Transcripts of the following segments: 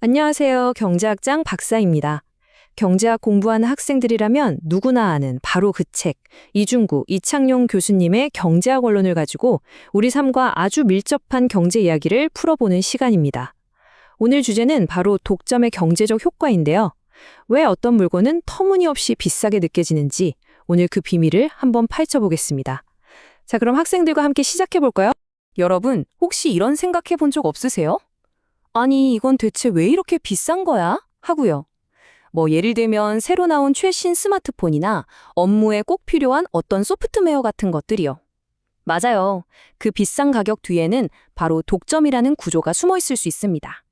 안녕하세요. 경제학장 박사입니다. 경제학 공부하는 학생들이라면 누구나 아는 바로 그 책, 이중구, 이창용 교수님의 경제학 원론을 가지고 우리 삶과 아주 밀접한 경제 이야기를 풀어보는 시간입니다. 오늘 주제는 바로 독점의 경제적 효과인데요. 왜 어떤 물건은 터무니없이 비싸게 느껴지는지 오늘 그 비밀을 한번 파헤쳐보겠습니다. 자, 그럼 학생들과 함께 시작해볼까요? 여러분, 혹시 이런 생각해 본 적 없으세요? 아니, 이건 대체 왜 이렇게 비싼 거야? 하고요. 예를 들면 새로 나온 최신 스마트폰이나 업무에 꼭 필요한 어떤 소프트웨어 같은 것들이요. 맞아요. 그 비싼 가격 뒤에는 바로 독점이라는 구조가 숨어 있을 수 있습니다.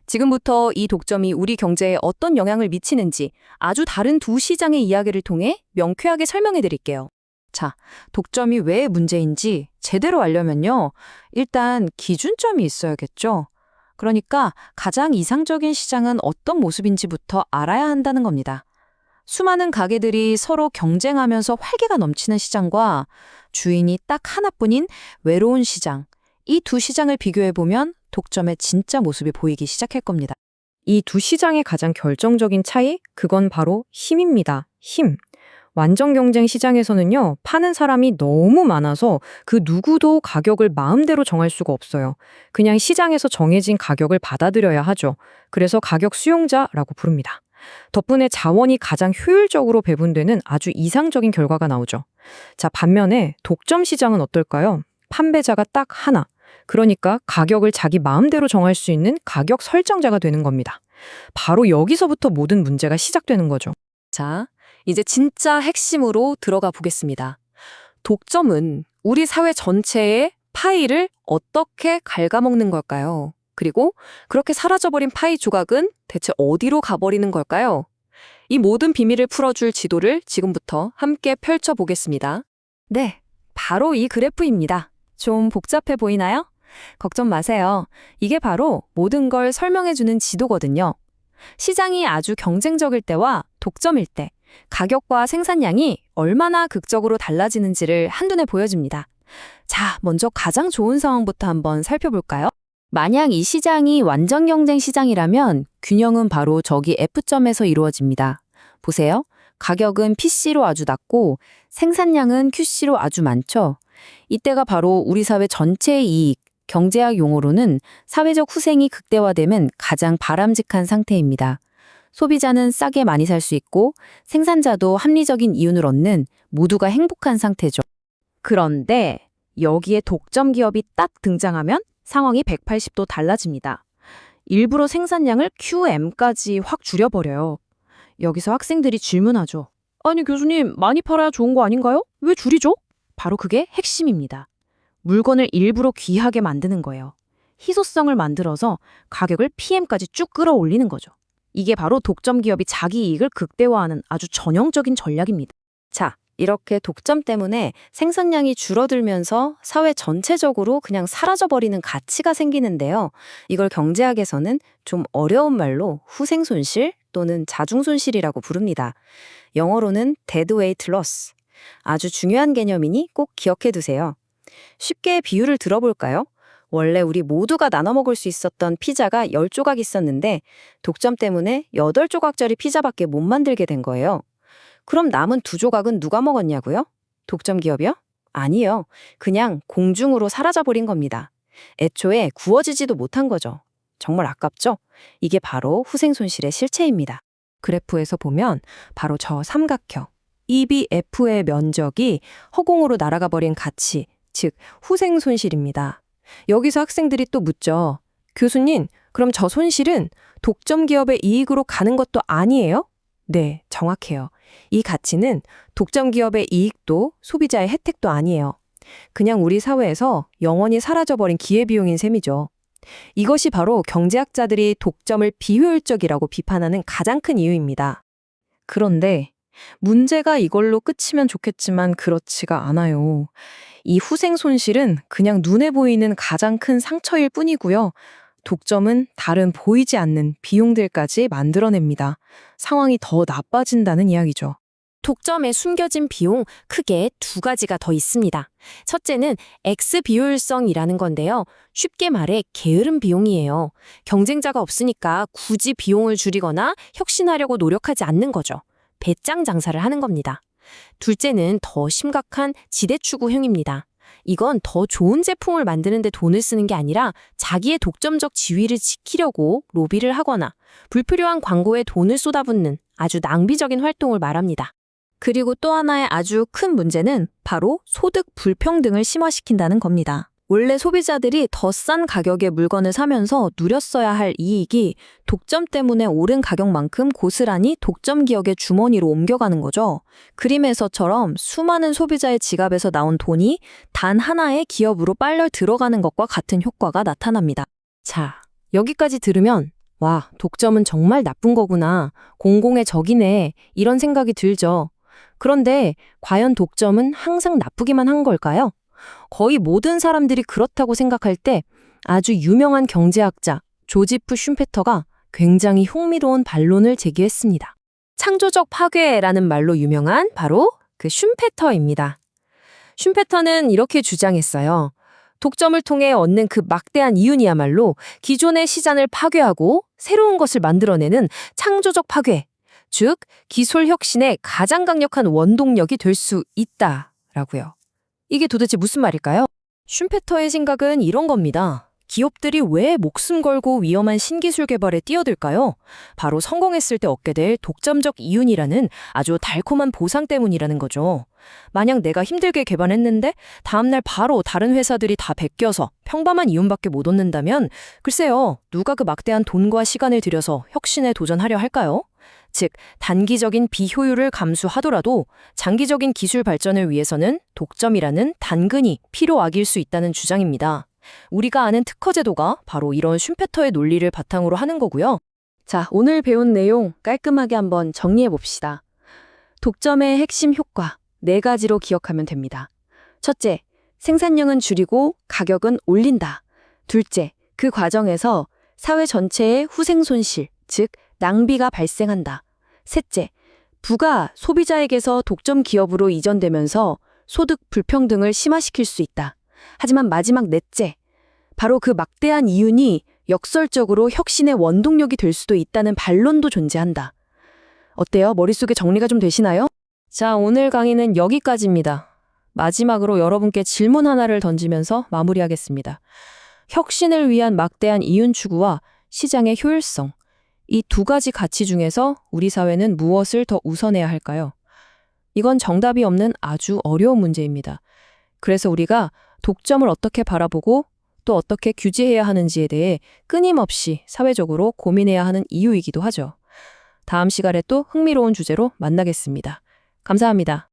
지금부터 이 독점이 우리 경제에 어떤 영향을 미치는지 아주 다른 두 시장의 이야기를 통해 명쾌하게 설명해 드릴게요. 자, 독점이 왜 문제인지 제대로 알려면요. 일단 기준점이 있어야겠죠. 그러니까 가장 이상적인 시장은 어떤 모습인지부터 알아야 한다는 겁니다. 수많은 가게들이 서로 경쟁하면서 활기가 넘치는 시장과 주인이 딱 하나뿐인 외로운 시장, 이 두 시장을 비교해보면 독점의 진짜 모습이 보이기 시작할 겁니다. 이 두 시장의 가장 결정적인 차이, 그건 바로 힘입니다. 힘. 완전 경쟁 시장에서는요, 파는 사람이 너무 많아서 그 누구도 가격을 마음대로 정할 수가 없어요. 그냥 시장에서 정해진 가격을 받아들여야 하죠. 그래서 가격 수용자라고 부릅니다. 덕분에 자원이 가장 효율적으로 배분되는 아주 이상적인 결과가 나오죠. 자, 반면에 독점 시장은 어떨까요? 판매자가 딱 하나. 그러니까 가격을 자기 마음대로 정할 수 있는 가격 설정자가 되는 겁니다. 바로 여기서부터 모든 문제가 시작되는 거죠. 자, 이제 진짜 핵심으로 들어가 보겠습니다. 독점은 우리 사회 전체의 파이를 어떻게 갉아먹는 걸까요? 그리고 그렇게 사라져버린 파이 조각은 대체 어디로 가버리는 걸까요? 이 모든 비밀을 풀어줄 지도를 지금부터 함께 펼쳐보겠습니다. 네, 바로 이 그래프입니다. 좀 복잡해 보이나요? 걱정 마세요. 이게 바로 모든 걸 설명해주는 지도거든요. 시장이 아주 경쟁적일 때와 독점일 때 가격과 생산량이 얼마나 극적으로 달라지는지를 한눈에 보여줍니다. 자, 먼저 가장 좋은 상황부터 한번 살펴볼까요? 만약 이 시장이 완전 경쟁 시장이라면 균형은 바로 저기 F점에서 이루어집니다. 보세요. 가격은 PC로 아주 낮고 생산량은 QC로 아주 많죠. 이때가 바로 우리 사회 전체의 이익, 경제학 용어로는 사회적 후생이 극대화되면 가장 바람직한 상태입니다. 소비자는 싸게 많이 살 수 있고 생산자도 합리적인 이윤을 얻는 모두가 행복한 상태죠. 그런데 여기에 독점 기업이 딱 등장하면 상황이 180도 달라집니다. 일부러 생산량을 QM까지 확 줄여버려요. 여기서 학생들이 질문하죠. 아니 교수님, 많이 팔아야 좋은 거 아닌가요? 왜 줄이죠? 바로 그게 핵심입니다. 물건을 일부러 귀하게 만드는 거예요. 희소성을 만들어서 가격을 PM까지 쭉 끌어올리는 거죠. 이게 바로 독점 기업이 자기 이익을 극대화하는 아주 전형적인 전략입니다. 자, 이렇게 독점 때문에 생산량이 줄어들면서 사회 전체적으로 그냥 사라져버리는 가치가 생기는데요. 이걸 경제학에서는 좀 어려운 말로 후생손실 또는 자중손실이라고 부릅니다. 영어로는 deadweight loss. 아주 중요한 개념이니 꼭 기억해 두세요. 쉽게 비유를 들어볼까요? 원래 우리 모두가 나눠 먹을 수 있었던 피자가 10조각 있었는데 독점 때문에 8조각짜리 피자밖에 못 만들게 된 거예요. 그럼 남은 2조각은 누가 먹었냐고요? 독점 기업이요? 아니요. 그냥 공중으로 사라져버린 겁니다. 애초에 구워지지도 못한 거죠. 정말 아깝죠? 이게 바로 후생손실의 실체입니다. 그래프에서 보면 바로 저 삼각형, EBF의 면적이 허공으로 날아가 버린 가치, 즉 후생손실입니다. 여기서 학생들이 또 묻죠. 교수님, 그럼 저 손실은 독점 기업의 이익으로 가는 것도 아니에요? 네, 정확해요. 이 가치는 독점 기업의 이익도 소비자의 혜택도 아니에요. 그냥 우리 사회에서 영원히 사라져버린 기회비용인 셈이죠. 이것이 바로 경제학자들이 독점을 비효율적이라고 비판하는 가장 큰 이유입니다. 그런데 문제가 이걸로 끝이면 좋겠지만 그렇지가 않아요. 이 후생 손실은 그냥 눈에 보이는 가장 큰 상처일 뿐이고요. 독점은 다른 보이지 않는 비용들까지 만들어냅니다. 상황이 더 나빠진다는 이야기죠. 독점에 숨겨진 비용 크게 두 가지가 더 있습니다. 첫째는 X 비효율성이라는 건데요. 쉽게 말해 게으름 비용이에요. 경쟁자가 없으니까 굳이 비용을 줄이거나 혁신하려고 노력하지 않는 거죠. 배짱 장사를 하는 겁니다. 둘째는 더 심각한 지대 추구형입니다. 이건 더 좋은 제품을 만드는 데 돈을 쓰는 게 아니라 자기의 독점적 지위를 지키려고 로비를 하거나 불필요한 광고에 돈을 쏟아붓는 아주 낭비적인 활동을 말합니다. 그리고 또 하나의 아주 큰 문제는 바로 소득 불평등을 심화시킨다는 겁니다. 원래 소비자들이 더 싼 가격의 물건을 사면서 누렸어야 할 이익이 독점 때문에 오른 가격만큼 고스란히 독점 기업의 주머니로 옮겨가는 거죠. 그림에서처럼 수많은 소비자의 지갑에서 나온 돈이 단 하나의 기업으로 빨려 들어가는 것과 같은 효과가 나타납니다. 자, 여기까지 들으면 와, 독점은 정말 나쁜 거구나. 공공의 적이네. 이런 생각이 들죠. 그런데 과연 독점은 항상 나쁘기만 한 걸까요? 거의 모든 사람들이 그렇다고 생각할 때 아주 유명한 경제학자 조지프 슌페터가 굉장히 흥미로운 반론을 제기했습니다. 창조적 파괴라는 말로 유명한 바로 그 슌페터입니다. 슌페터는 이렇게 주장했어요. 독점을 통해 얻는 그 막대한 이윤이야말로 기존의 시장을 파괴하고 새로운 것을 만들어내는 창조적 파괴, 즉 기술 혁신의 가장 강력한 원동력이 될 수 있다라고요. 이게 도대체 무슨 말일까요? 슌페터의 생각은 이런 겁니다. 기업들이 왜 목숨 걸고 위험한 신기술 개발에 뛰어들까요? 바로 성공했을 때 얻게 될 독점적 이윤이라는 아주 달콤한 보상 때문이라는 거죠. 만약 내가 힘들게 개발했는데 다음날 바로 다른 회사들이 다 베껴서 평범한 이윤밖에 못 얻는다면 글쎄요, 누가 그 막대한 돈과 시간을 들여서 혁신에 도전하려 할까요? 즉, 단기적인 비효율을 감수하더라도 장기적인 기술 발전을 위해서는 독점이라는 단근히 필요악일 수 있다는 주장입니다. 우리가 아는 특허제도가 바로 이런 슌페터의 논리를 바탕으로 하는 거고요. 자, 오늘 배운 내용 깔끔하게 한번 정리해 봅시다. 독점의 핵심 효과 4가지로 기억하면 됩니다. 첫째, 생산량은 줄이고 가격은 올린다. 둘째, 그 과정에서 사회 전체의 후생 손실, 즉 낭비가 발생한다. 셋째, 부가 소비자에게서 독점 기업으로 이전되면서 소득 불평등을 심화시킬 수 있다. 하지만 마지막 넷째, 바로 그 막대한 이윤이 역설적으로 혁신의 원동력이 될 수도 있다는 반론도 존재한다. 어때요? 머릿속에 정리가 좀 되시나요? 자, 오늘 강의는 여기까지입니다. 마지막으로 여러분께 질문 하나를 던지면서 마무리하겠습니다. 혁신을 위한 막대한 이윤 추구와 시장의 효율성, 이 두 가지 가치 중에서 우리 사회는 무엇을 더 우선해야 할까요? 이건 정답이 없는 아주 어려운 문제입니다. 그래서 우리가 독점을 어떻게 바라보고 또 어떻게 규제해야 하는지에 대해 끊임없이 사회적으로 고민해야 하는 이유이기도 하죠. 다음 시간에 또 흥미로운 주제로 만나겠습니다. 감사합니다.